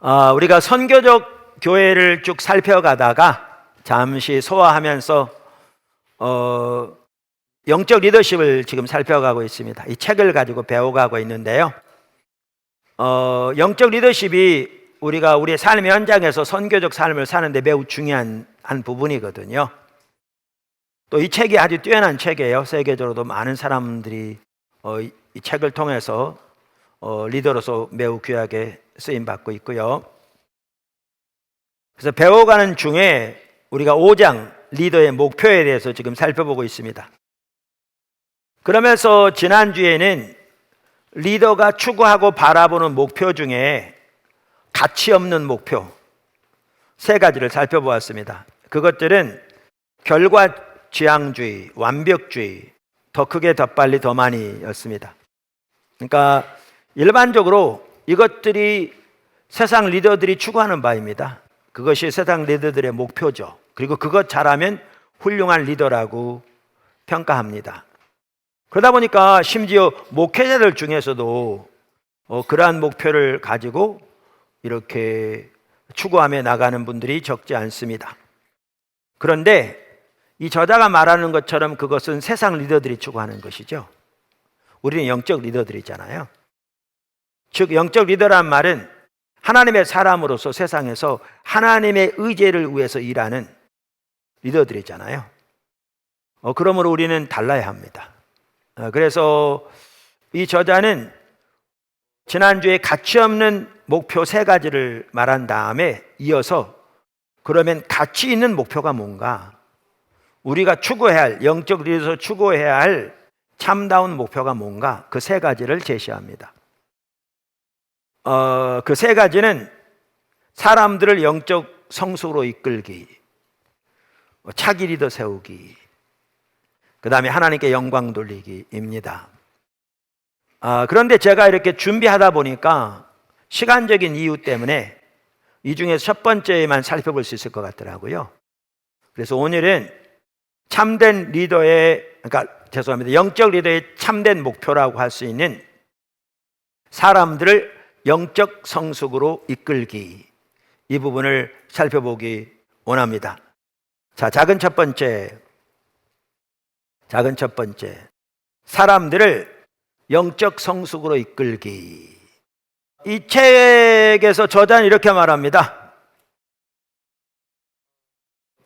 우리가 선교적 교회를 쭉 살펴가다가 잠시 소화하면서 영적 리더십을 지금 살펴가고 있습니다. 이 책을 가지고 배워가고 있는데요. 영적 리더십이 우리가 우리의 삶의 현장에서 선교적 삶을 사는데 매우 중요한 한 부분이거든요. 또 이 책이 아주 뛰어난 책이에요. 세계적으로도 많은 사람들이 이 책을 통해서 리더로서 매우 귀하게 쓰임받고 있고요. 그래서 배워가는 중에 우리가 5장 리더의 목표에 대해서 지금 살펴보고 있습니다. 그러면서 지난주에는 리더가 추구하고 바라보는 목표 중에 가치 없는 목표 3가지를 살펴보았습니다. 그것들은 결과지향주의, 완벽주의, 더 크게 더 빨리 더 많이 였습니다. 그러니까 일반적으로 이것들이 세상 리더들이 추구하는 바입니다. 그것이 세상 리더들의 목표죠. 그리고 그것 잘하면 훌륭한 리더라고 평가합니다. 그러다 보니까 심지어 목회자들 중에서도 그러한 목표를 가지고 이렇게 추구하며 나가는 분들이 적지 않습니다. 그런데 이 저자가 말하는 것처럼 그것은 세상 리더들이 추구하는 것이죠. 우리는 영적 리더들이잖아요. 즉 영적 리더란 말은 하나님의 사람으로서 세상에서 하나님의 의지를 위해서 일하는 리더들이잖아요. 그러므로 우리는 달라야 합니다. 그래서 이 저자는 지난주에 가치 없는 목표 3가지를 말한 다음에 이어서 그러면 가치 있는 목표가 뭔가, 우리가 추구해야 할, 영적 리더에서 추구해야 할 참다운 목표가 뭔가, 그 3가지를 제시합니다. 그 3가지는 사람들을 영적 성숙으로 이끌기, 차기 리더 세우기, 그 다음에 하나님께 영광 돌리기입니다. 그런데 제가 이렇게 준비하다 보니까 시간적인 이유 때문에 이 중에서 첫 번째만 살펴볼 수 있을 것 같더라고요. 그래서 오늘은 참된 리더의, 영적 리더의 참된 목표라고 할 수 있는 사람들을 영적 성숙으로 이끌기, 이 부분을 살펴보기 원합니다. 자, 작은 첫 번째, 사람들을 영적 성숙으로 이끌기. 이 책에서 저자는 이렇게 말합니다.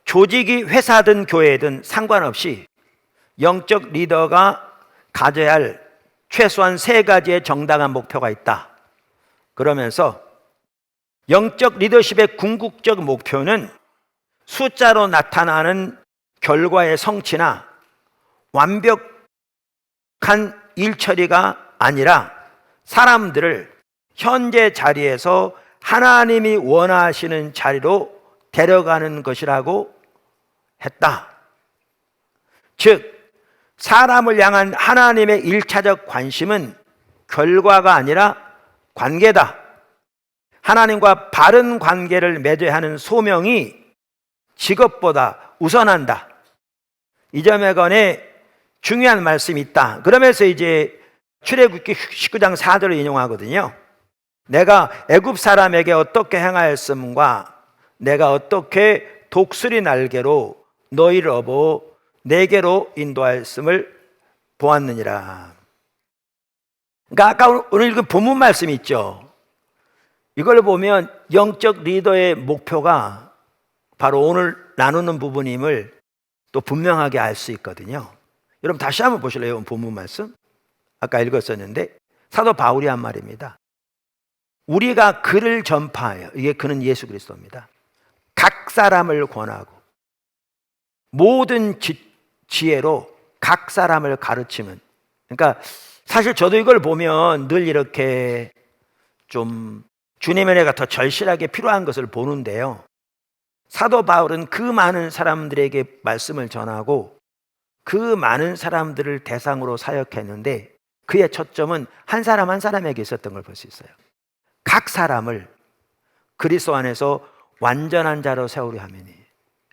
조직이 회사든 교회든 상관없이 영적 리더가 가져야 할 최소한 3가지의 정당한 목표가 있다. 그러면서 영적 리더십의 궁극적 목표는 숫자로 나타나는 결과의 성취나 완벽한 일 처리가 아니라 사람들을 현재 자리에서 하나님이 원하시는 자리로 데려가는 것이라고 했다. 즉, 사람을 향한 하나님의 1차적 관심은 결과가 아니라 관계다. 하나님과 바른 관계를 맺어야 하는 소명이 직업보다 우선한다. 이 점에 관해 중요한 말씀이 있다. 그러면서 이제 출애굽기 19장 4절을 인용하거든요. 내가 애굽 사람에게 어떻게 행하였음과 내가 어떻게 독수리 날개로 너희를 업어 내게로 인도하였음을 보았느니라. 그러니까 아까 오늘 읽은 본문 말씀이 있죠. 이걸 보면 영적 리더의 목표가 바로 오늘 나누는 부분임을 또 분명하게 알 수 있거든요. 여러분 다시 한번 보실래요? 본문 말씀 아까 읽었었는데 사도 바울이 한 말입니다. 우리가 그를 전파하여, 이게 그는 예수 그리스도입니다. 각 사람을 권하고 모든 지혜로 각 사람을 가르치면, 그러니까 사실 저도 이걸 보면 늘 이렇게 좀 주님의 은혜가 더 절실하게 필요한 것을 보는데요. 사도 바울은 그 많은 사람들에게 말씀을 전하고 그 많은 사람들을 대상으로 사역했는데 그의 초점은 한 사람 한 사람에게 있었던 걸 볼 수 있어요. 각 사람을 그리스도 안에서 완전한 자로 세우려 하매니,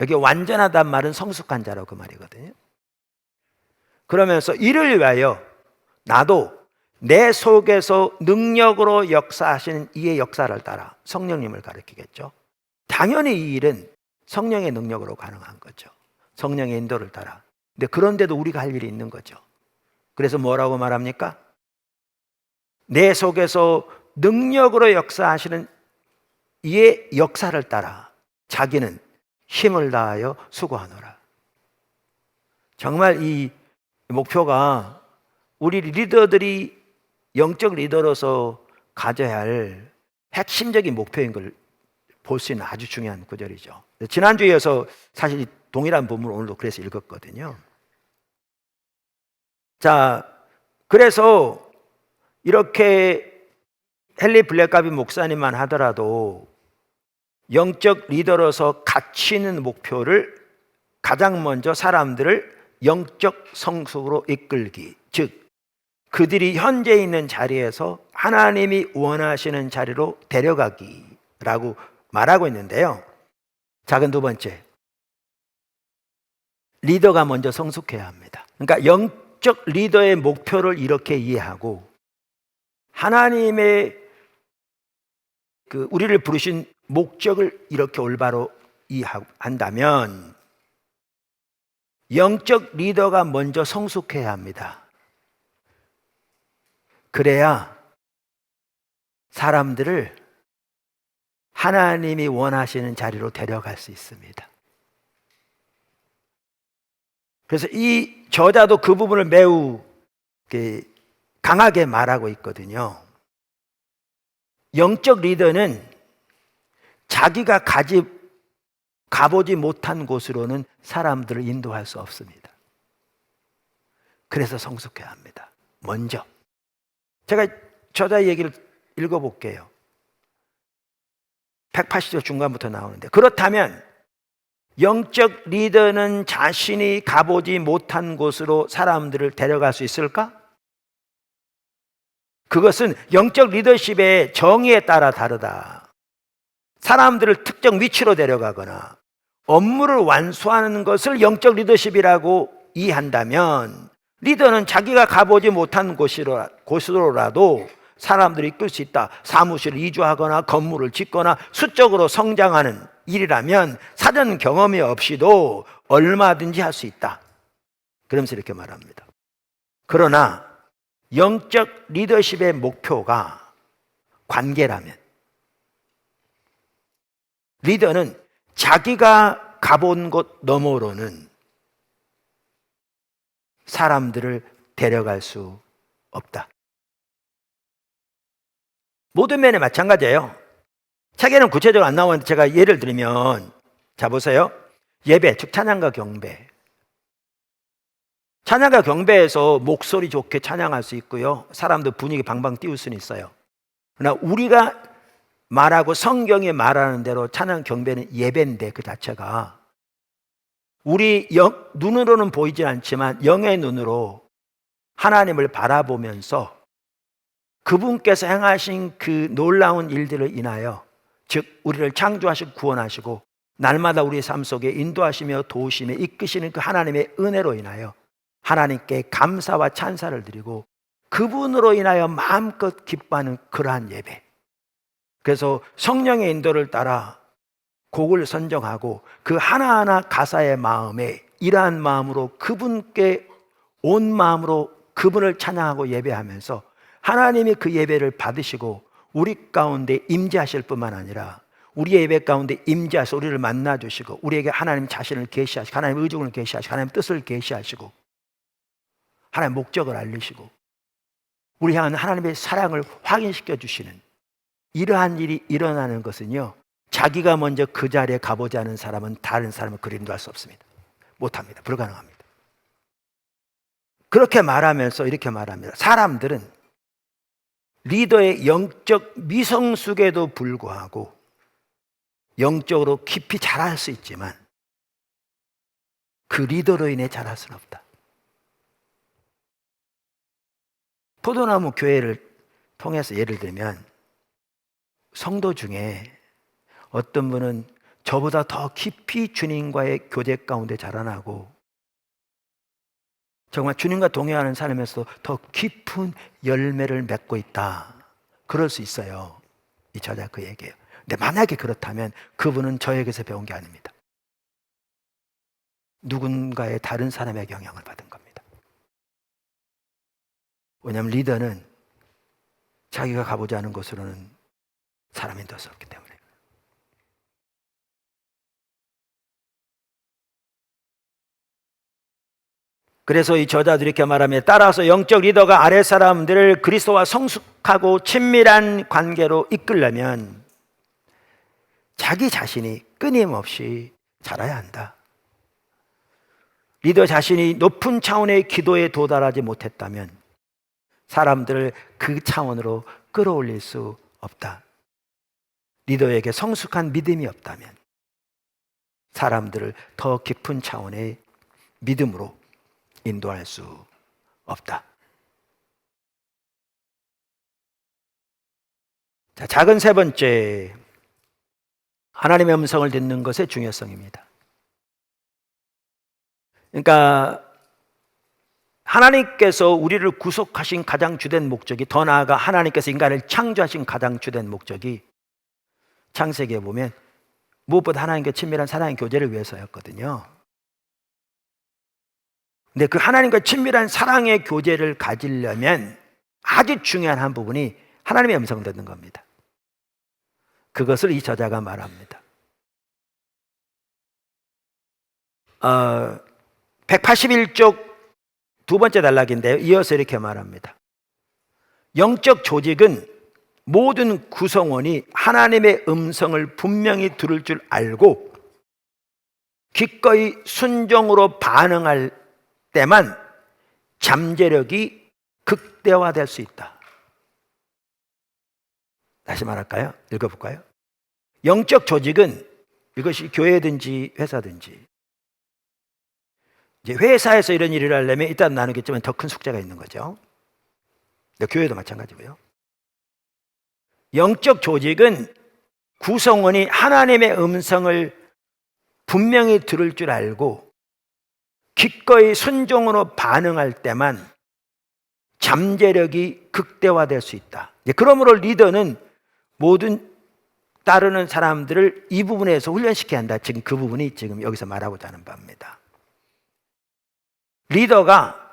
여기 완전하단 말은 성숙한 자로 그 말이거든요. 그러면서 이를 위하여 나도 내 속에서 능력으로 역사하시는 이의 역사를 따라 성령님을 가리키겠죠. 당연히 이 일은 성령의 능력으로 가능한 거죠. 성령의 인도를 따라. 근데 그런데도 우리가 할 일이 있는 거죠. 그래서 뭐라고 말합니까? 내 속에서 능력으로 역사하시는 이의 역사를 따라 자기는 힘을 다하여 수고하노라. 정말 이 목표가 우리 리더들이 영적 리더로서 가져야 할 핵심적인 목표인 걸 볼 수 있는 아주 중요한 구절이죠. 지난주에 이어서 사실 동일한 본문을 오늘도 그래서 읽었거든요. 자, 그래서 이렇게 헨리 블랙가비 목사님만 하더라도 영적 리더로서 가치 있는 목표를 가장 먼저 사람들을 영적 성숙으로 이끌기, 즉 그들이 현재 있는 자리에서 하나님이 원하시는 자리로 데려가기라고 말하고 있는데요. 작은 두 번째, 리더가 먼저 성숙해야 합니다. 그러니까 영적 리더의 목표를 이렇게 이해하고 하나님의 우리를 부르신 목적을 이렇게 올바로 이해한다면 영적 리더가 먼저 성숙해야 합니다. 그래야 사람들을 하나님이 원하시는 자리로 데려갈 수 있습니다. 그래서 이 저자도 그 부분을 매우 강하게 말하고 있거든요. 영적 리더는 자기가 가보지 못한 곳으로는 사람들을 인도할 수 없습니다. 그래서 성숙해야 합니다. 먼저. 제가 저자의 얘기를 읽어볼게요. 180조 중간부터 나오는데, 그렇다면 영적 리더는 자신이 가보지 못한 곳으로 사람들을 데려갈 수 있을까? 그것은 영적 리더십의 정의에 따라 다르다. 사람들을 특정 위치로 데려가거나 업무를 완수하는 것을 영적 리더십이라고 이해한다면 리더는 자기가 가보지 못한 곳으로라도 사람들을 이끌 수 있다. 사무실을 이주하거나 건물을 짓거나 수적으로 성장하는 일이라면 사전 경험이 없이도 얼마든지 할 수 있다. 그러면서 이렇게 말합니다. 그러나 영적 리더십의 목표가 관계라면 리더는 자기가 가본 곳 너머로는 사람들을 데려갈 수 없다. 모든 면에 마찬가지예요. 책에는 구체적으로 안 나오는데 제가 예를 들면, 자 보세요. 예배, 즉 찬양과 경배. 찬양과 경배에서 목소리 좋게 찬양할 수 있고요. 사람들 분위기 방방 띄울 수는 있어요. 그러나 우리가 말하고 성경이 말하는 대로 찬양 경배는 예배인데 그 자체가 우리 눈으로는 보이지 않지만 영의 눈으로 하나님을 바라보면서 그분께서 행하신 그 놀라운 일들을 인하여, 즉 우리를 창조하시고 구원하시고 날마다 우리의 삶 속에 인도하시며 도우시며 이끄시는 그 하나님의 은혜로 인하여 하나님께 감사와 찬사를 드리고 그분으로 인하여 마음껏 기뻐하는 그러한 예배. 그래서 성령의 인도를 따라 곡을 선정하고 그 하나하나 가사의 마음에 이러한 마음으로 그분께 온 마음으로 그분을 찬양하고 예배하면서 하나님이 그 예배를 받으시고 우리 가운데 임재하실 뿐만 아니라 우리의 예배 가운데 임재하셔서 우리를 만나주시고 우리에게 하나님 자신을 계시하시고 하나님의 의중을 계시하시고 하나님의 뜻을 계시하시고 하나님의 목적을 알리시고 우리 향한 하나님의 사랑을 확인시켜 주시는 이러한 일이 일어나는 것은요, 자기가 먼저 그 자리에 가보지 않은 사람은 다른 사람을 그림도 할 수 없습니다. 못합니다. 불가능합니다. 그렇게 말하면서 이렇게 말합니다. 사람들은 리더의 영적 미성숙에도 불구하고 영적으로 깊이 자랄 수 있지만 그 리더로 인해 자랄 수는 없다. 포도나무 교회를 통해서 예를 들면 성도 중에 어떤 분은 저보다 더 깊이 주님과의 교제 가운데 자라나고 정말 주님과 동행하는 삶에서 더 깊은 열매를 맺고 있다. 그럴 수 있어요. 이 저자 그 얘기예요. 근데 만약에 그렇다면 그분은 저에게서 배운 게 아닙니다. 누군가의 다른 사람의 영향을 받은 겁니다. 왜냐하면 리더는 자기가 가보지 않은 곳으로는 사람이 될 수 없기 때문에. 그래서 이 저자들이 이렇게 말하며, 따라서 영적 리더가 아래 사람들을 그리스도와 성숙하고 친밀한 관계로 이끌려면 자기 자신이 끊임없이 자라야 한다. 리더 자신이 높은 차원의 기도에 도달하지 못했다면 사람들을 그 차원으로 끌어올릴 수 없다. 리더에게 성숙한 믿음이 없다면 사람들을 더 깊은 차원의 믿음으로 인도할 수 없다. 자, 작은 세 번째, 하나님의 음성을 듣는 것의 중요성입니다. 그러니까 하나님께서 우리를 구속하신 가장 주된 목적이, 더 나아가 하나님께서 인간을 창조하신 가장 주된 목적이 창세기에 보면 무엇보다 하나님과 친밀한 사랑의 교제를 위해서였거든요. 근데 그 하나님과 친밀한 사랑의 교제를 가지려면 아주 중요한 한 부분이 하나님의 음성을 듣는 겁니다. 그것을 이 저자가 말합니다. 181쪽 두 번째 단락인데요, 이어서 이렇게 말합니다. 영적 조직은 모든 구성원이 하나님의 음성을 분명히 들을 줄 알고 기꺼이 순종으로 반응할 때만 잠재력이 극대화될 수 있다. 다시 말할까요? 읽어볼까요? 영적 조직은, 이것이 교회든지 회사든지, 이제 회사에서 이런 일을 하려면 일단 나누겠지만 더 큰 숙제가 있는 거죠. 교회도 마찬가지고요. 영적 조직은 구성원이 하나님의 음성을 분명히 들을 줄 알고 기꺼이 순종으로 반응할 때만 잠재력이 극대화될 수 있다. 그러므로 리더는 모든 따르는 사람들을 이 부분에서 훈련시켜야 한다. 지금 그 부분이 지금 여기서 말하고자 하는 바입니다. 리더가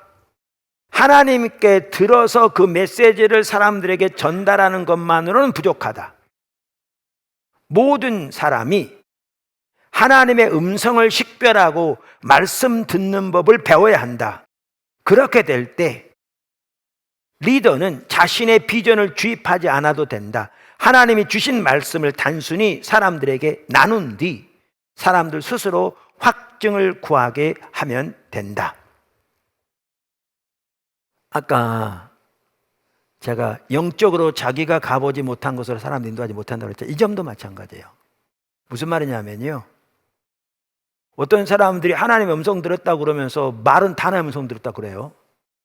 하나님께 들어서 그 메시지를 사람들에게 전달하는 것만으로는 부족하다. 모든 사람이 하나님의 음성을 식별하고 말씀 듣는 법을 배워야 한다. 그렇게 될 때 리더는 자신의 비전을 주입하지 않아도 된다. 하나님이 주신 말씀을 단순히 사람들에게 나눈 뒤 사람들 스스로 확증을 구하게 하면 된다. 아까 제가 영적으로 자기가 가보지 못한 곳으로 사람 인도하지 못한다고 했죠. 이 점도 마찬가지예요. 무슨 말이냐면요, 어떤 사람들이 하나님의 음성 들었다고 그러면서 말은 다 하나님의 음성 들었다고 그래요.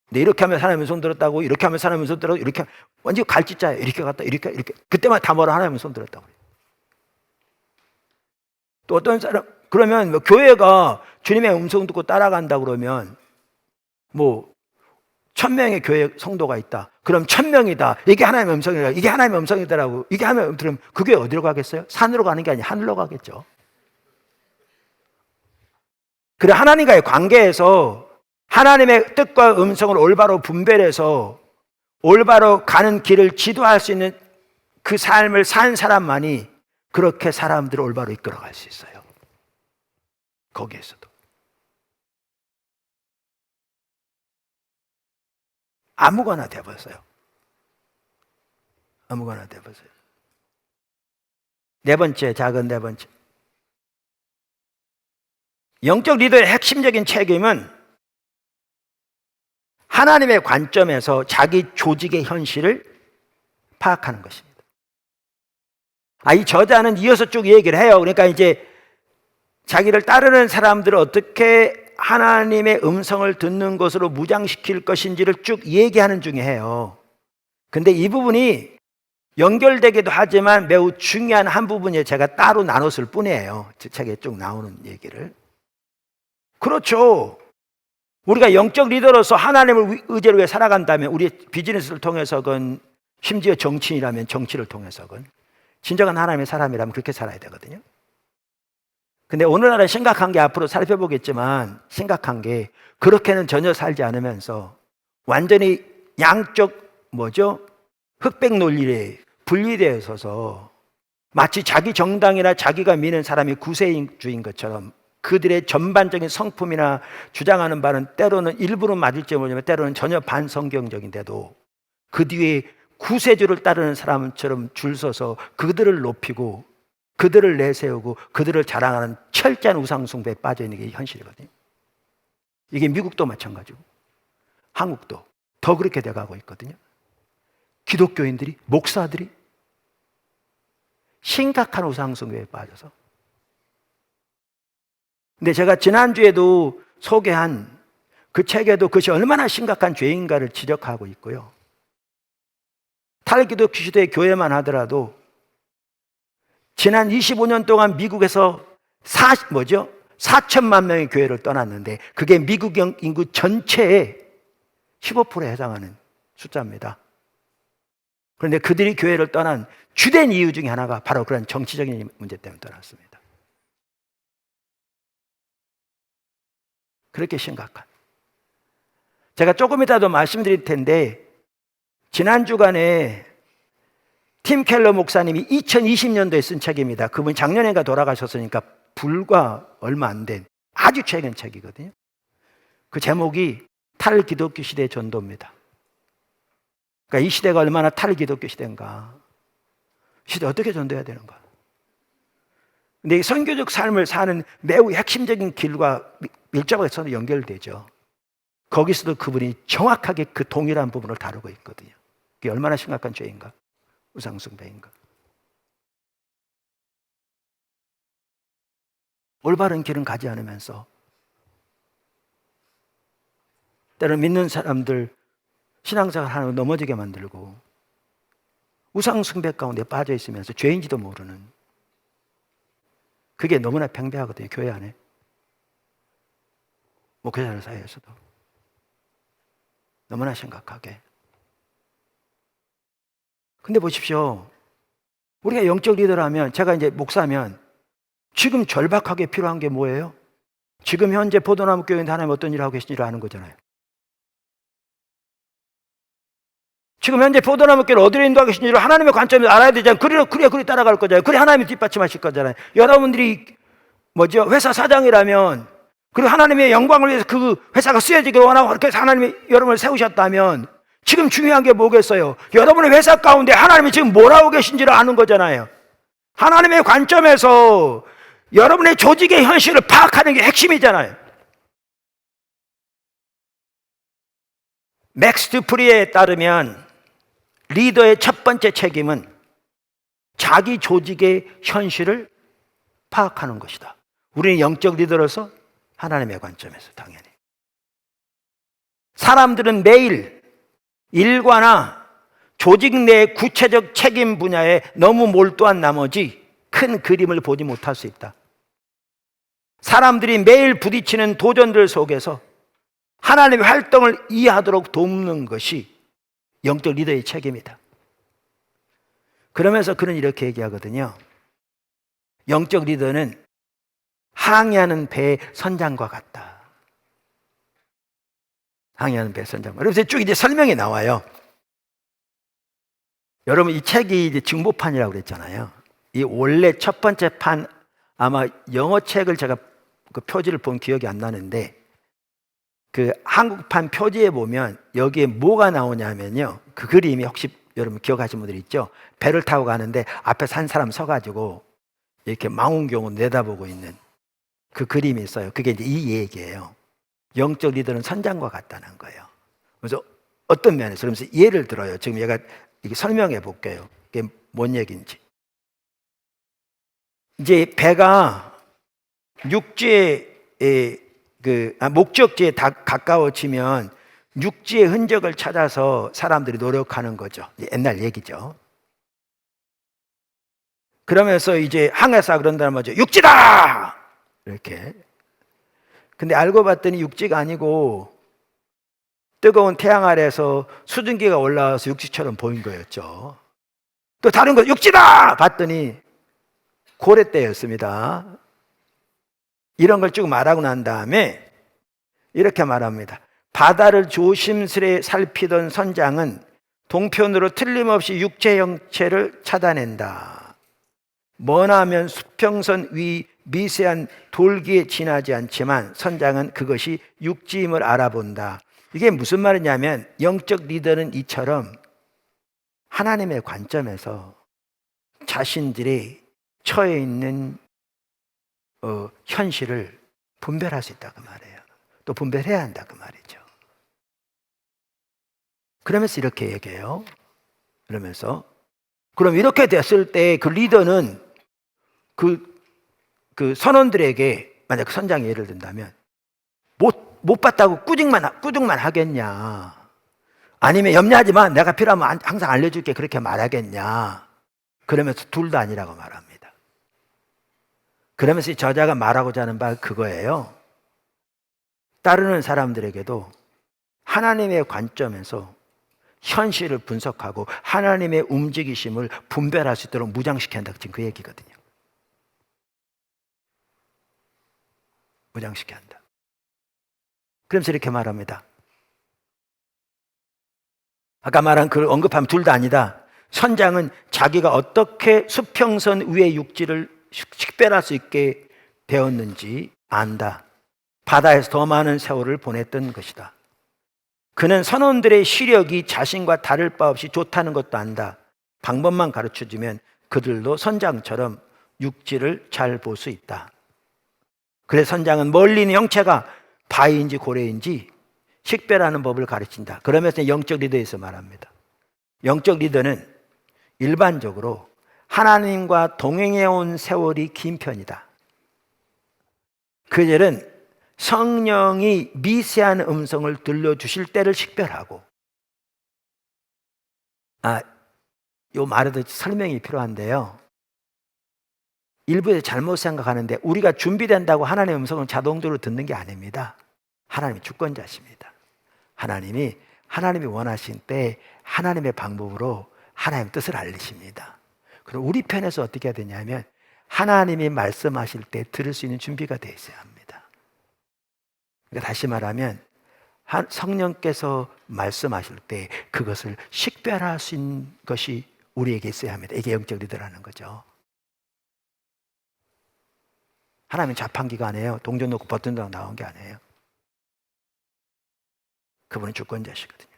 근데 이렇게 하면 하나님의 음성 들었다고, 이렇게 하면 하나님의 음성 들었다고, 이렇게 완전 갈짓자예요. 이렇게 갔다 이렇게 그때만 다 뭐라 하나님의 음성 들었다고 그래요. 또 어떤 사람, 그러면 뭐 교회가 주님의 음성 듣고 따라간다 그러면 뭐 1000명의 교회 성도가 있다. 그럼 1000명이다. 이게 하나님의 음성이다. 이게 하나님의 음성이다라고. 이게 하나님의 음성이면 그게 어디로 가겠어요? 산으로 가는 게 아니라 하늘로 가겠죠. 그래, 하나님과의 관계에서 하나님의 뜻과 음성을 올바로 분별해서 올바로 가는 길을 지도할 수 있는 그 삶을 산 사람만이 그렇게 사람들을 올바로 이끌어갈 수 있어요. 거기에서도. 아무거나 돼버렸어요. 아무거나 돼버렸어요. 네 번째, 작은 네 번째. 영적 리더의 핵심적인 책임은 하나님의 관점에서 자기 조직의 현실을 파악하는 것입니다. 이 저자는 이어서 쭉 얘기를 해요. 그러니까 이제 자기를 따르는 사람들을 어떻게 하나님의 음성을 듣는 것으로 무장시킬 것인지를 쭉 얘기하는 중에 해요. 근데 이 부분이 연결되기도 하지만 매우 중요한 한 부분이 제가 따로 나눴을 뿐이에요. 책에 쭉 나오는 얘기를. 그렇죠. 우리가 영적 리더로서 하나님을 의지로 위해 살아간다면, 우리 비즈니스를 통해서건 심지어 정치인이라면 정치를 통해서건 진정한 하나님의 사람이라면 그렇게 살아야 되거든요. 근데 오늘날은 심각한 게, 앞으로 살펴보겠지만 심각한 게, 그렇게는 전혀 살지 않으면서 완전히 양쪽 흑백 논리에 분리되어 있어서 마치 자기 정당이나 자기가 믿는 사람이 구세주인 것처럼 그들의 전반적인 성품이나 주장하는 바는 때로는 일부는 맞을지 모르지만 때로는 전혀 반성경적인데도 그 뒤에 구세주를 따르는 사람처럼 줄 서서 그들을 높이고 그들을 내세우고 그들을 자랑하는 철저한 우상숭배에 빠져있는 게 현실이거든요. 이게 미국도 마찬가지고 한국도 더 그렇게 돼가고 있거든요. 기독교인들이, 목사들이 심각한 우상숭배에 빠져서. 근데 제가 지난주에도 소개한 그 책에도 그것이 얼마나 심각한 죄인가를 지적하고 있고요. 탈기독교 시대의 교회만 하더라도 지난 25년 동안 미국에서 4천만 명의 교회를 떠났는데 그게 미국 인구 전체의 15%에 해당하는 숫자입니다. 그런데 그들이 교회를 떠난 주된 이유 중에 하나가 바로 그런 정치적인 문제 때문에 떠났습니다. 그렇게 심각한. 제가 조금 이따도 말씀드릴 텐데 지난 주간에 팀 켈러 목사님이 2020년도에 쓴 책입니다. 그분 작년인가 돌아가셨으니까 불과 얼마 안 된 아주 최근 책이거든요. 그 제목이 탈기독교 시대의 전도입니다. 그러니까 이 시대가 얼마나 탈기독교 시대인가, 이 시대 어떻게 전도해야 되는가. 근데 이 선교적 삶을 사는 매우 핵심적인 길과 밀접하게 연결되죠. 거기서도 그분이 정확하게 그 동일한 부분을 다루고 있거든요. 그게 얼마나 심각한 죄인가, 우상숭배인가. 올바른 길은 가지 않으면서 때로 믿는 사람들 신앙생활 하는 거 넘어지게 만들고 우상숭배 가운데 빠져 있으면서 죄인지도 모르는, 그게 너무나 팽배하거든요. 교회 안에, 목회자들 사이에서도 너무나 심각하게. 근데 보십시오, 우리가 영적 리더라면, 제가 이제 목사면 지금 절박하게 필요한 게 뭐예요? 지금 현재 포도나무 교회인데 하나님 어떤 일을 하고 계신지를 아는 거잖아요. 지금 현재 포도나무 교회를 어디로 인도하고 계신지를 하나님의 관점에서 알아야 되잖아요. 그래 따라갈 거잖아요. 그래 하나님이 뒷받침하실 거잖아요. 여러분들이 회사 사장이라면, 그리고 하나님의 영광을 위해서 그 회사가 쓰여지길 원하고 그렇게 해서 하나님이 여러분을 세우셨다면 지금 중요한 게 뭐겠어요? 여러분의 회사 가운데 하나님이 지금 뭘 하고 계신지를 아는 거잖아요. 하나님의 관점에서 여러분의 조직의 현실을 파악하는 게 핵심이잖아요. 맥스 듀프리에 따르면 리더의 첫 번째 책임은 자기 조직의 현실을 파악하는 것이다. 우리는 영적 리더로서 하나님의 관점에서 당연히. 사람들은 매일 일과나 조직 내 구체적 책임 분야에 너무 몰두한 나머지 큰 그림을 보지 못할 수 있다. 사람들이 매일 부딪히는 도전들 속에서 하나님의 활동을 이해하도록 돕는 것이 영적 리더의 책임이다. 그러면서 그는 이렇게 얘기하거든요. 영적 리더는 항해하는 배의 선장과 같다. 항해하는 배의 선장과. 그래서 쭉 이제 설명이 나와요. 여러분, 이 책이 이제 증보판이라고 그랬잖아요. 이 원래 첫 번째 판, 아마 영어 책을 제가 그 표지를 본 기억이 안 나는데, 그 한국판 표지에 보면 여기에 뭐가 나오냐면요, 그 그림이 혹시 여러분 기억하시는 분들 있죠? 배를 타고 가는데 앞에서 한 사람 서가지고 이렇게 망원경으로 내다보고 있는 그 그림이 있어요. 그게 이제 이 얘기예요. 영적 리더는 선장과 같다는 거예요. 그래서 어떤 면에서, 그러면서 예를 들어요. 지금 얘가 이렇게 설명해 볼게요. 이게 뭔 얘기인지. 이제 배가 육지에 목적지에 다 가까워지면 육지의 흔적을 찾아서 사람들이 노력하는 거죠. 옛날 얘기죠. 그러면서 이제 항해사 그런다는 거죠. 육지다! 이렇게. 근데 알고 봤더니 육지가 아니고 뜨거운 태양 아래에서 수증기가 올라와서 육지처럼 보인 거였죠. 또 다른 거 육지다! 봤더니 고래떼였습니다. 이런 걸 쭉 말하고 난 다음에 이렇게 말합니다. 바다를 조심스레 살피던 선장은 동편으로 틀림없이 육체 형체를 찾아낸다. 머나면 수평선 위 미세한 돌기에 지나지 않지만 선장은 그것이 육지임을 알아본다. 이게 무슨 말이냐면 영적 리더는 이처럼 하나님의 관점에서 자신들이 처해 있는 현실을 분별할 수 있다고 말해요. 또 분별해야 한다고 말이죠. 그러면서 이렇게 얘기해요. 그러면서 그럼 이렇게 됐을 때 그 리더는 그 선원들에게 만약 그 선장이 예를 든다면 못 봤다고 꾸중만 하겠냐? 아니면 염려하지 마. 내가 필요하면 항상 알려줄게. 그렇게 말하겠냐? 그러면서 둘 다 아니라고 말합니다. 그러면서 이 저자가 말하고자 하는 바가 그거예요. 따르는 사람들에게도 하나님의 관점에서 현실을 분석하고 하나님의 움직이심을 분별할 수 있도록 무장시켜야 한다. 지금 그 얘기거든요. 무장시켜야 한다. 그러면서 이렇게 말합니다. 아까 말한 그 언급하면 둘 다 아니다. 선장은 자기가 어떻게 수평선 위의 육지를 식별할 수 있게 되었는지 안다. 바다에서 더 많은 세월을 보냈던 것이다. 그는 선원들의 시력이 자신과 다를 바 없이 좋다는 것도 안다. 방법만 가르쳐주면 그들도 선장처럼 육지를 잘 볼 수 있다. 그래서 선장은 멀리 있는 형체가 바위인지 고래인지 식별하는 법을 가르친다. 그러면서 영적 리더에서 말합니다. 영적 리더는 일반적으로 하나님과 동행해 온 세월이 긴 편이다. 그들은 성령이 미세한 음성을 들려주실 때를 식별하고, 요 말에도 설명이 필요한데요. 일부에서 잘못 생각하는데 우리가 준비된다고 하나님의 음성을 자동적으로 듣는 게 아닙니다. 하나님이 주권자십니다. 하나님이 원하신 때 하나님의 방법으로 하나님의 뜻을 알리십니다. 그럼 우리 편에서 어떻게 해야 되냐면 하나님이 말씀하실 때 들을 수 있는 준비가 되어 있어야 합니다. 그러니까 다시 말하면 성령께서 말씀하실 때 그것을 식별할 수 있는 것이 우리에게 있어야 합니다. 이게 영적 리더라는 거죠. 하나님은 자판기가 아니에요. 동전 놓고 버튼 나온 게 아니에요. 그분은 주권자시거든요.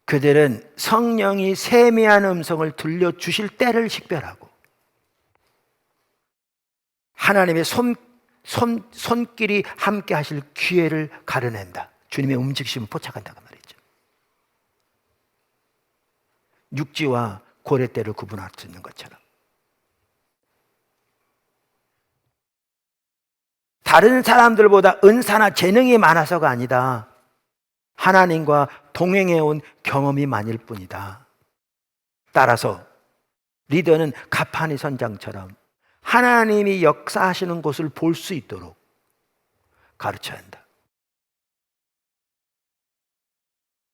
그들은 성령이 세미한 음성을 들려주실 때를 식별하고 하나님의 손길이 함께 하실 기회를 가려낸다. 주님의 움직이심을 포착한다고 말이죠. 육지와 고래떼를 구분할 수 있는 것처럼. 다른 사람들보다 은사나 재능이 많아서가 아니다. 하나님과 동행해온 경험이 많을 뿐이다. 따라서 리더는 가파니 선장처럼 하나님이 역사하시는 곳을 볼 수 있도록 가르쳐야 한다.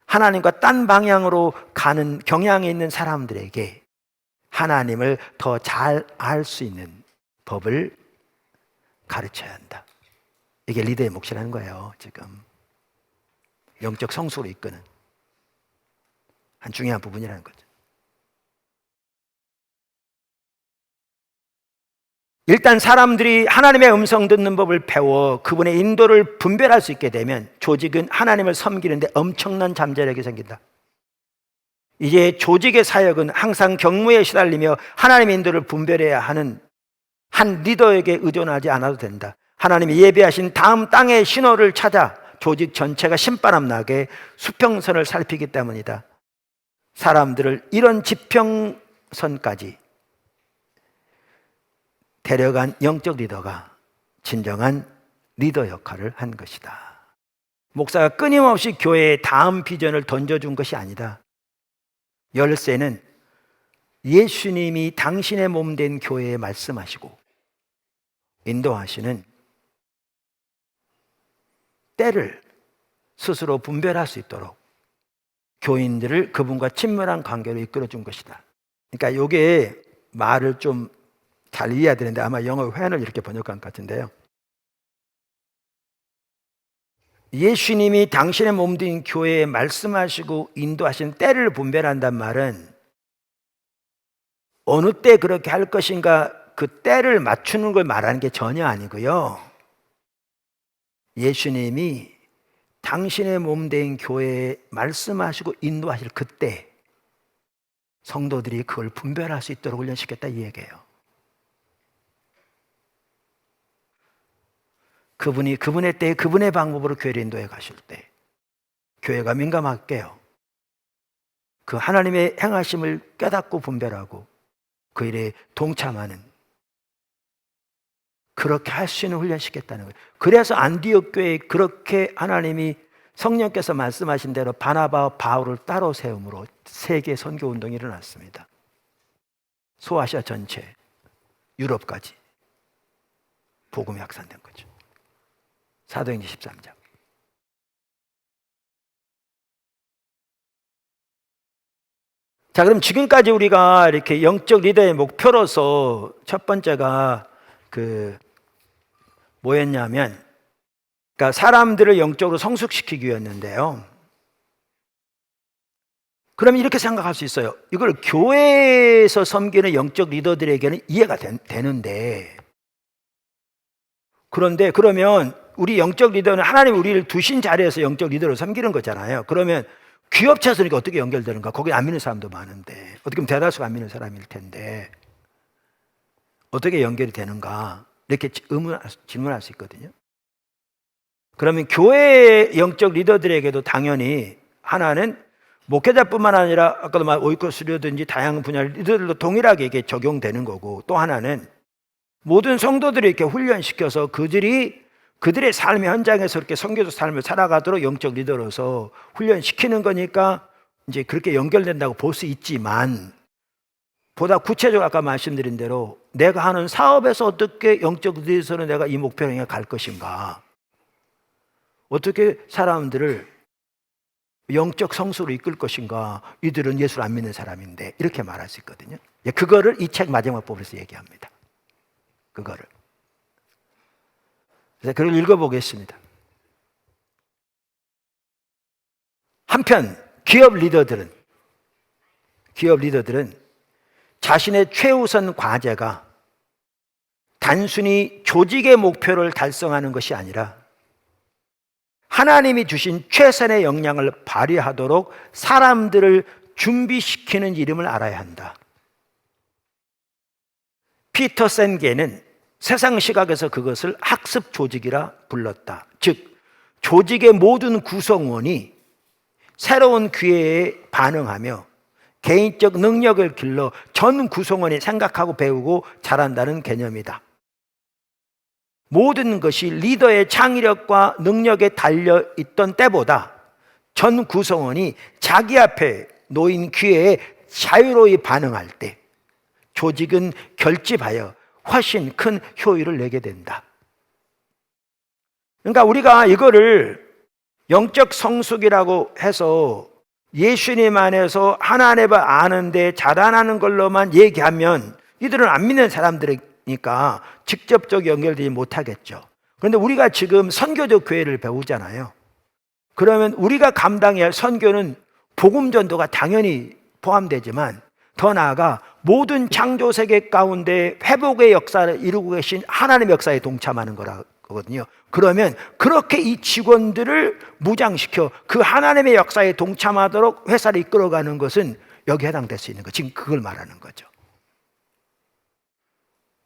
하나님과 딴 방향으로 가는 경향이 있는 사람들에게 하나님을 더 잘 알 수 있는 법을 가르쳐야 한다. 이게 리더의 몫이라는 거예요. 지금 영적 성숙으로 이끄는 한 중요한 부분이라는 거죠. 일단 사람들이 하나님의 음성 듣는 법을 배워 그분의 인도를 분별할 수 있게 되면 조직은 하나님을 섬기는데 엄청난 잠재력이 생긴다. 이제 조직의 사역은 항상 경무에 시달리며 하나님의 인도를 분별해야 하는 한 리더에게 의존하지 않아도 된다. 하나님이 예비하신 다음 땅의 신호를 찾아 조직 전체가 신바람 나게 수평선을 살피기 때문이다. 사람들을 이런 지평선까지 데려간 영적 리더가 진정한 리더 역할을 한 것이다. 목사가 끊임없이 교회에 다음 비전을 던져준 것이 아니다. 열쇠는 예수님이 당신의 몸 된 교회에 말씀하시고 인도하시는 때를 스스로 분별할 수 있도록 교인들을 그분과 친밀한 관계로 이끌어준 것이다. 그러니까 이게 말을 좀 잘 이해해야 되는데 아마 영어 회원을 이렇게 번역한 것 같은데요. 예수님이 당신의 몸 된 교회에 말씀하시고 인도하신 때를 분별한단 말은 어느 때 그렇게 할 것인가 그 때를 맞추는 걸 말하는 게 전혀 아니고요. 예수님이 당신의 몸 된 교회에 말씀하시고 인도하실 그때 성도들이 그걸 분별할 수 있도록 훈련시켰다 이 얘기예요. 그분이 그분의 때에 그분의 방법으로 교회를 인도해 가실 때 교회가 민감할게요. 그 하나님의 행하심을 깨닫고 분별하고 그 일에 동참하는 그렇게 할 수 있는 훈련시켰다는 거예요. 그래서 안디옥 교회에 그렇게 하나님이 성령께서 말씀하신 대로 바나바와 바울을 따로 세움으로 세계 선교 운동이 일어났습니다. 소아시아 전체, 유럽까지 복음이 확산된 거죠. 사도행전 13장. 자, 그럼 지금까지 우리가 이렇게 영적 리더의 목표로서 첫 번째가 뭐였냐면, 그러니까 사람들을 영적으로 성숙시키기 위했는데요. 그럼 이렇게 생각할 수 있어요. 이걸 교회에서 섬기는 영적 리더들에게는 이해가 되는데, 그런데 그러면 우리 영적 리더는 하나님이 우리를 두신 자리에서 영적 리더로 섬기는 거잖아요. 그러면 기업체에서 어떻게 연결되는가? 거기 안 믿는 사람도 많은데, 어떻게 보면 대다수가 안 믿는 사람일 텐데 어떻게 연결이 되는가? 이렇게 질문할 수 있거든요. 그러면 교회의 영적 리더들에게도 당연히 하나는 목회자뿐만 아니라 아까도 말 오이코스라든지 다양한 분야의 리더들도 동일하게 이게 적용되는 거고, 또 하나는 모든 성도들을 이렇게 훈련시켜서 그들의 삶의 현장에서 이렇게 선교적 삶을 살아가도록 영적 리더로서 훈련시키는 거니까 이제 그렇게 연결된다고 볼 수 있지만, 보다 구체적으로 아까 말씀드린 대로 내가 하는 사업에서 어떻게 영적 리더로서는 내가 이 목표를 향해 갈 것인가, 어떻게 사람들을 영적 성수로 이끌 것인가, 이들은 예수를 안 믿는 사람인데 이렇게 말할 수 있거든요. 그거를 이 책 마지막 부분에서 얘기합니다. 그거를. 그래서 그걸 읽어보겠습니다. 한편 기업 리더들은 자신의 최우선 과제가 단순히 조직의 목표를 달성하는 것이 아니라 하나님이 주신 최선의 역량을 발휘하도록 사람들을 준비시키는 이름을 알아야 한다. 피터 센게는 세상 시각에서 그것을 학습 조직이라 불렀다. 즉, 조직의 모든 구성원이 새로운 기회에 반응하며 개인적 능력을 길러 전 구성원이 생각하고 배우고 자란다는 개념이다. 모든 것이 리더의 창의력과 능력에 달려있던 때보다 전 구성원이 자기 앞에 놓인 기회에 자유로이 반응할 때 조직은 결집하여 훨씬 큰 효율을 내게 된다. 그러니까 우리가 이거를 영적 성숙이라고 해서 예수님 안에서 하나님을 아는데 자라나는 걸로만 얘기하면 이들은 안 믿는 사람들이니까 직접적 연결되지 못하겠죠. 그런데 우리가 지금 선교적 교회를 배우잖아요. 그러면 우리가 감당해야 할 선교는 복음 전도가 당연히 포함되지만 더 나아가 모든 창조 세계 가운데 회복의 역사를 이루고 계신 하나님의 역사에 동참하는 거거든요. 그러면 그렇게 이 직원들을 무장시켜 그 하나님의 역사에 동참하도록 회사를 이끌어가는 것은 여기에 해당될 수 있는 거. 지금 그걸 말하는 거죠.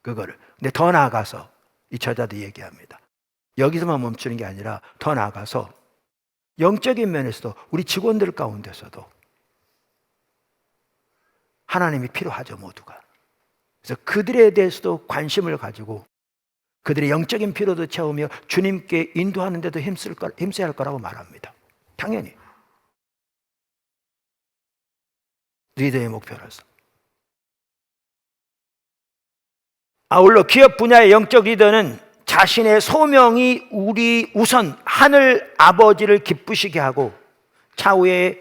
그거를. 근데 더 나아가서 이 저자도 얘기합니다. 여기서만 멈추는 게 아니라 더 나아가서 영적인 면에서도 우리 직원들 가운데서도 하나님이 필요하죠, 모두가. 그래서 그들에 대해서도 관심을 가지고 그들의 영적인 필요도 채우며 주님께 인도하는 데도 힘써야 할 거라고 말합니다. 당연히. 리더의 목표로서. 아울러 기업 분야의 영적 리더는 자신의 소명이 우리 우선 하늘 아버지를 기쁘시게 하고 차후에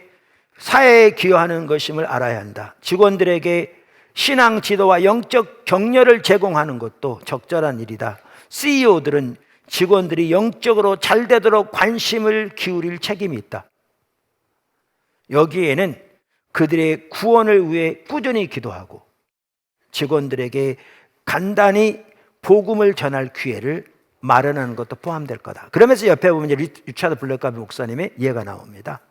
사회에 기여하는 것임을 알아야 한다. 직원들에게 신앙 지도와 영적 격려를 제공하는 것도 적절한 일이다. CEO들은 직원들이 영적으로 잘 되도록 관심을 기울일 책임이 있다. 여기에는 그들의 구원을 위해 꾸준히 기도하고 직원들에게 간단히 복음을 전할 기회를 마련하는 것도 포함될 거다. 그러면서 옆에 보면 리차드 블랙가비 목사님의 예가 나옵니다.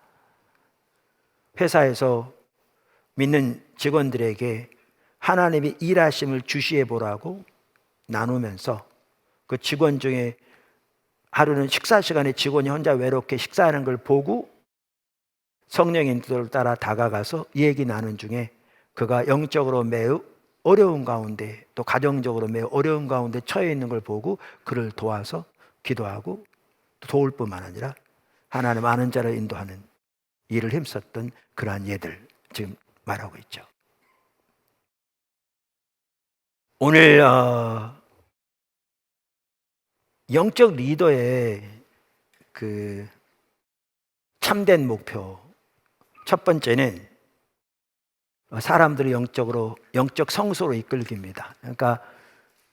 회사에서 믿는 직원들에게 하나님이 일하심을 주시해 보라고 나누면서 그 직원 중에 하루는 식사 시간에 직원이 혼자 외롭게 식사하는 걸 보고 성령의 인도를 따라 다가가서 얘기 나눈 중에 그가 영적으로 매우 어려운 가운데 또 가정적으로 매우 어려운 가운데 처해 있는 걸 보고 그를 도와서 기도하고 도울 뿐만 아니라 하나님 아는 자를 인도하는 일을 힘썼던 그러한 예들 지금 말하고 있죠. 오늘 영적 리더의 그 참된 목표 첫 번째는 사람들을 영적 성소로 이끌기입니다. 그러니까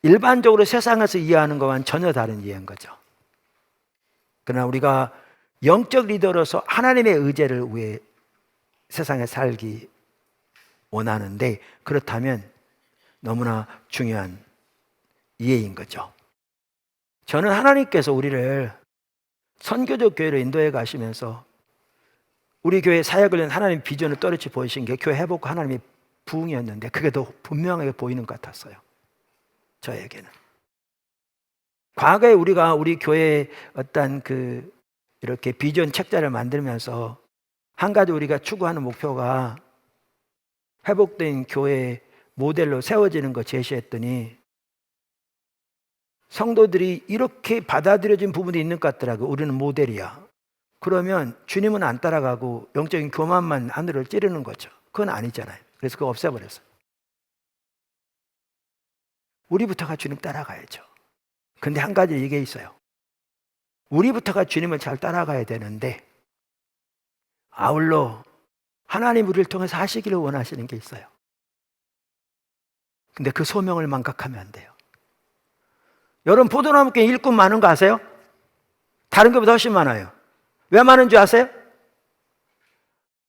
일반적으로 세상에서 이해하는 것과는 전혀 다른 이해인 거죠. 그러나 우리가 영적 리더로서 하나님의 의제를 위해 세상에 살기 원하는데 그렇다면 너무나 중요한 이해인 거죠. 저는 하나님께서 우리를 선교적 교회로 인도해 가시면서 우리 교회 사역을 위한 하나님 비전을 또렷이 보이신 게 교회 회복과 하나님의 부흥이었는데 그게 더 분명하게 보이는 것 같았어요. 저에게는. 과거에 우리가 우리 교회의 어떤 이렇게 비전 책자를 만들면서 한 가지 우리가 추구하는 목표가 회복된 교회 모델로 세워지는 거 제시했더니 성도들이 이렇게 받아들여진 부분이 있는 것 같더라고요. 우리는 모델이야. 그러면 주님은 안 따라가고 영적인 교만만 하늘을 찌르는 거죠. 그건 아니잖아요. 그래서 그거 없애버렸어요. 우리부터가 주님 따라가야죠. 근데 한 가지 이게 있어요. 우리부터가 주님을 잘 따라가야 되는데 아울러 하나님 우리를 통해서 하시기를 원하시는 게 있어요. 근데 그 소명을 망각하면 안 돼요. 여러분 포도나무께 일꾼 많은 거 아세요? 다른 것보다 훨씬 많아요. 왜 많은 줄 아세요?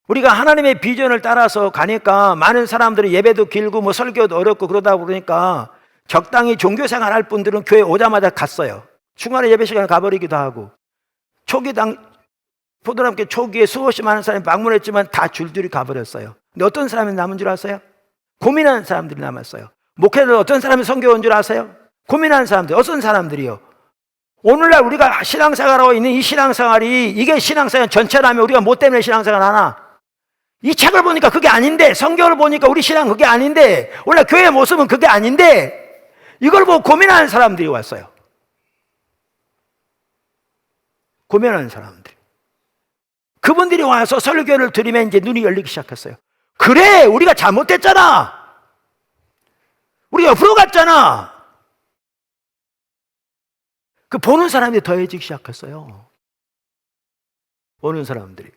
우리가 하나님의 비전을 따라서 가니까 많은 사람들이 예배도 길고 설교도 어렵고 그러다 보니까 적당히 종교생활 할 분들은 교회 오자마자 갔어요. 중간에 예배 시간에 가버리기도 하고 포도나무께 초기에 수없이 많은 사람이 방문했지만 다 줄줄이 가버렸어요. 근데 어떤 사람이 남은 줄 아세요? 고민하는 사람들이 남았어요. 목회자들 어떤 사람이 선교 온 줄 아세요? 고민하는 사람들, 어떤 사람들이요? 오늘날 우리가 신앙생활하고 있는 이 신앙생활이 이게 신앙생활 전체라면 우리가 뭐 때문에 신앙생활 하나? 이 책을 보니까 그게 아닌데 성경을 보니까 우리 신앙 그게 아닌데 원래 교회의 모습은 그게 아닌데 이걸 보고 고민하는 사람들이 왔어요. 고민하는 사람들. 그분들이 와서 설교를 들으면 이제 눈이 열리기 시작했어요. 그래, 우리가 잘못됐잖아. 우리 옆으로 갔잖아. 그 보는 사람이 더해지기 시작했어요. 보는 사람들이.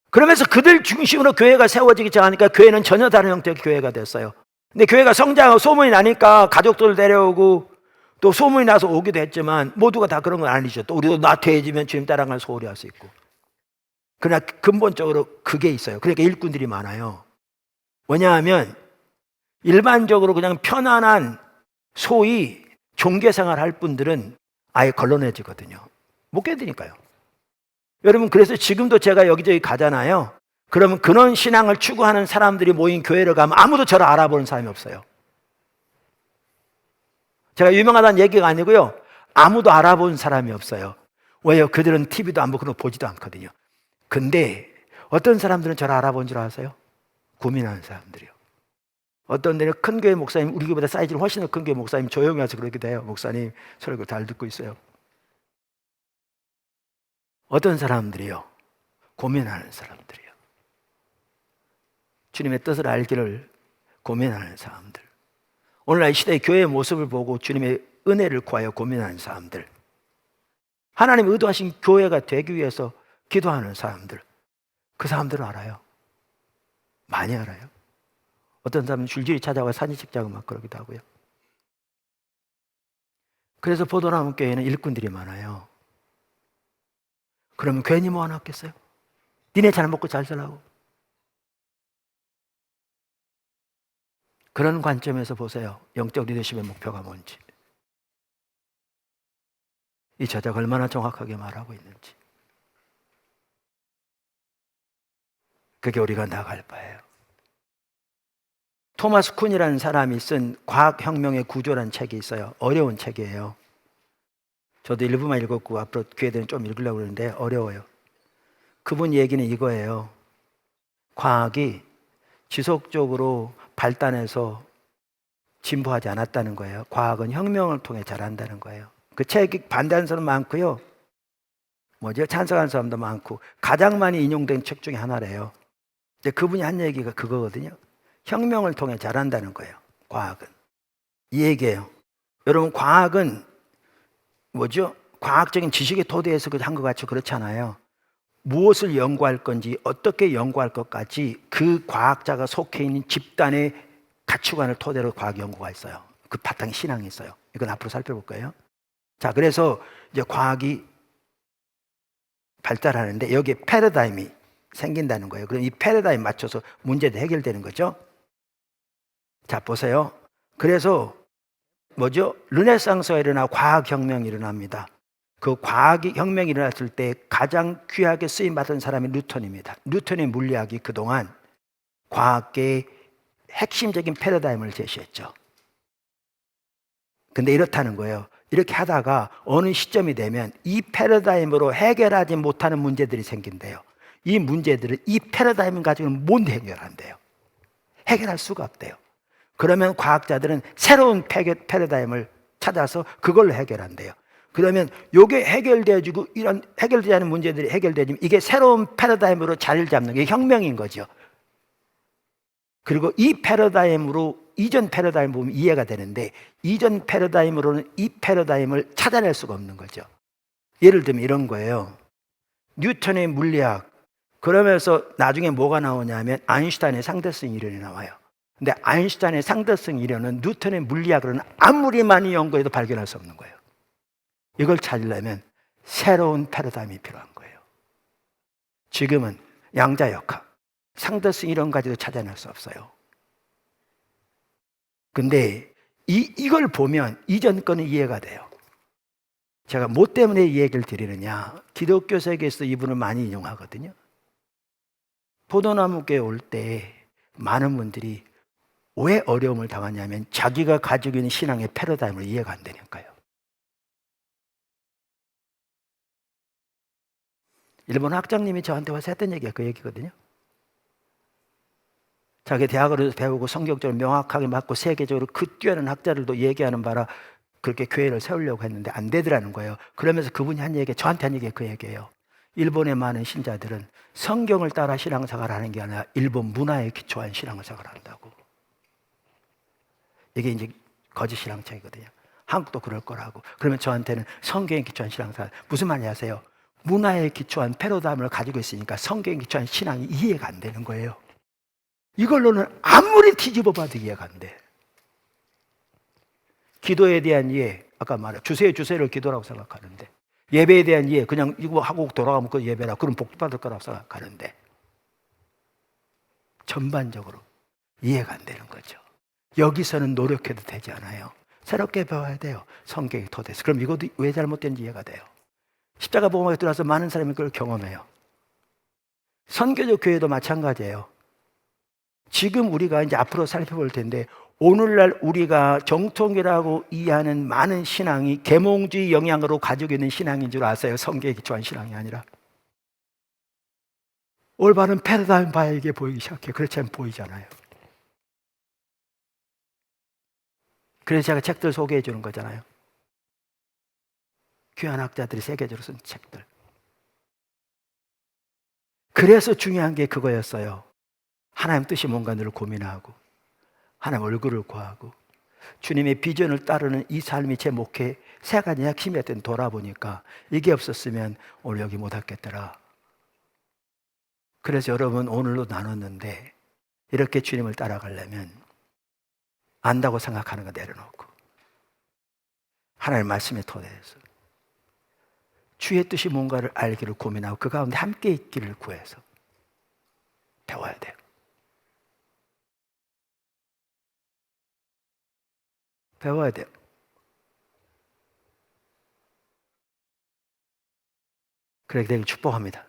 그러면서 그들 중심으로 교회가 세워지기 시작하니까 교회는 전혀 다른 형태의 교회가 됐어요. 근데 교회가 성장하고 소문이 나니까 가족들을 데려오고 또 소문이 나서 오기도 했지만 모두가 다 그런 건 아니죠. 또 우리도 나태해지면 주님 따라갈 소홀히 할 수 있고. 그러나 근본적으로 그게 있어요. 그러니까 일꾼들이 많아요. 왜냐하면 일반적으로 그냥 편안한 소위 종교생활 할 분들은 아예 걸러내지거든요. 못 견디니까요. 여러분 그래서 지금도 제가 여기저기 가잖아요. 그러면 그런 신앙을 추구하는 사람들이 모인 교회를 가면 아무도 저를 알아보는 사람이 없어요. 제가 유명하다는 얘기가 아니고요. 아무도 알아본 사람이 없어요. 왜요? 그들은 TV도 안 보고 보지도 않거든요. 근데 어떤 사람들은 저를 알아본 줄 아세요? 고민하는 사람들이요. 어떤 데는 큰 교회 목사님, 우리 교회보다 사이즈는 훨씬 더 큰 교회 목사님 조용히 와서 그러기도 해요. 목사님 설교 잘 듣고 있어요. 어떤 사람들이요? 고민하는 사람들이요. 주님의 뜻을 알기를 고민하는 사람들. 오늘날 이 시대의 교회의 모습을 보고 주님의 은혜를 구하여 고민하는 사람들, 하나님 의도하신 교회가 되기 위해서 기도하는 사람들, 그 사람들은 알아요. 많이 알아요. 어떤 사람은 줄줄이 찾아와 사진 찍자고 막 그러기도 하고요. 그래서 포도나무 교회에는 일꾼들이 많아요. 그러면 괜히 모아놨겠어요? 니네 잘 먹고 잘 살라고. 그런 관점에서 보세요. 영적 리더십의 목표가 뭔지. 이 저자가 얼마나 정확하게 말하고 있는지. 그게 우리가 나아갈 바예요. 토마스 쿤이라는 사람이 쓴 과학혁명의 구조라는 책이 있어요. 어려운 책이에요. 저도 일부만 읽었고 앞으로 기회되면 좀 읽으려고 그러는데 어려워요. 그분 얘기는 이거예요. 과학이 지속적으로 발달해서 진보하지 않았다는 거예요. 과학은 혁명을 통해 자란다는 거예요. 그 책이 반대하는 사람 많고요. 찬성하는 사람도 많고 가장 많이 인용된 책 중에 하나래요. 근데 그분이 한 얘기가 그거거든요. 혁명을 통해 자란다는 거예요. 과학은. 이 얘기예요. 여러분, 과학은 과학적인 지식의 토대에서 한 것 같이 그렇잖아요. 무엇을 연구할 건지 어떻게 연구할 것까지 그 과학자가 속해 있는 집단의 가치관을 토대로 과학 연구가 있어요. 그 바탕에 신앙이 있어요. 이건 앞으로 살펴볼 거예요. 자, 그래서 이제 과학이 발달하는데 여기에 패러다임이 생긴다는 거예요. 그럼 이 패러다임 맞춰서 문제도 해결되는 거죠. 자, 보세요. 그래서 르네상스가 일어나 과학혁명이 일어납니다. 그 과학혁명이 일어났을 때 가장 귀하게 쓰임받은 사람이 뉴턴입니다. 뉴턴의 물리학이 그동안 과학계의 핵심적인 패러다임을 제시했죠. 근데 이렇다는 거예요. 이렇게 하다가 어느 시점이 되면 이 패러다임으로 해결하지 못하는 문제들이 생긴대요. 이 문제들을 이 패러다임을 가지고는 못 해결한대요. 해결할 수가 없대요. 그러면 과학자들은 새로운 패러다임을 찾아서 그걸로 해결한대요. 그러면 이게 해결되어지고 이런 해결되지 않은 문제들이 해결되지면 이게 새로운 패러다임으로 자리를 잡는 게 혁명인 거죠. 그리고 이 패러다임으로 이전 패러다임 보면 이해가 되는데 이전 패러다임으로는 이 패러다임을 찾아낼 수가 없는 거죠. 예를 들면 이런 거예요. 뉴턴의 물리학, 그러면서 나중에 뭐가 나오냐면 아인슈타인의 상대성 이론이 나와요. 근데 아인슈타인의 상대성 이론은 뉴턴의 물리학으로는 아무리 많이 연구해도 발견할 수 없는 거예요. 이걸 찾으려면 새로운 패러다임이 필요한 거예요. 지금은 양자역학, 상대성 이론 가지고 찾아낼 수 없어요. 근데 이걸 보면 이전 거는 이해가 돼요. 제가 뭐 때문에 이 얘기를 드리느냐, 기독교 세계에서 이분을 많이 인용하거든요. 포도나무교에 올 때 많은 분들이 왜 어려움을 당하냐면 자기가 가지고 있는 신앙의 패러다임을 이해가 안 되니까요. 일본 학장님이 저한테 와서 했던 얘기가 그 얘기거든요. 자기 대학을 배우고 성경적으로 명확하게 맞고 세계적으로 그 뛰어난 학자들도 얘기하는 바라 그렇게 교회를 세우려고 했는데 안 되더라는 거예요. 그러면서 그분이 한 얘기, 저한테 한 얘기가 그 얘기예요. 일본의 많은 신자들은 성경을 따라 신앙생활을 하는 게 아니라 일본 문화에 기초한 신앙생활을 한다고. 이게 이제 거짓 신앙책이거든요. 한국도 그럴 거라고. 그러면 저한테는 성경에 기초한 신앙생활, 무슨 말인지 아세요? 문화에 기초한 패러다임을 가지고 있으니까 성경에 기초한 신앙이 이해가 안 되는 거예요. 이걸로는 아무리 뒤집어 봐도 이해가 안 돼. 기도에 대한 이해, 아까 말한 주세를 기도라고 생각하는데, 예배에 대한 이해, 그냥 이거 하고 돌아가면 그 예배라, 그럼 복 받을 거라고 생각하는데, 전반적으로 이해가 안 되는 거죠. 여기서는 노력해도 되지 않아요. 새롭게 배워야 돼요. 성경의 토대에서. 그럼 이것도 왜 잘못된지 이해가 돼요. 십자가 복음에 들어와서 많은 사람이 그걸 경험해요. 선교적 교회도 마찬가지예요. 지금 우리가 이제 앞으로 살펴볼 텐데, 오늘날 우리가 정통이라고 이해하는 많은 신앙이 계몽주의 영향으로 가지고 있는 신앙인 줄 아세요? 성경에 기초한 신앙이 아니라. 올바른 패러다임 봐야 이게 보이기 시작해요. 그렇지 않으면 보이잖아요. 그래서 제가 책들 소개해 주는 거잖아요. 귀한 학자들이 세계적으로 쓴 책들. 그래서 중요한 게 그거였어요. 하나님 뜻이 뭔가 늘 고민하고, 하나님 얼굴을 구하고, 주님의 비전을 따르는 이 삶이 제 목회 세 가지 핵심이었던 돌아보니까 이게 없었으면 오늘 여기 못 왔겠더라. 그래서 여러분 오늘로 나눴는데 이렇게 주님을 따라가려면 안다고 생각하는 거 내려놓고 하나님의 말씀에 토대해서 주의 뜻이 뭔가를 알기를 고민하고 그 가운데 함께 있기를 구해서 배워야 돼요. 배워야 돼요. 그렇게 되길 축복합니다.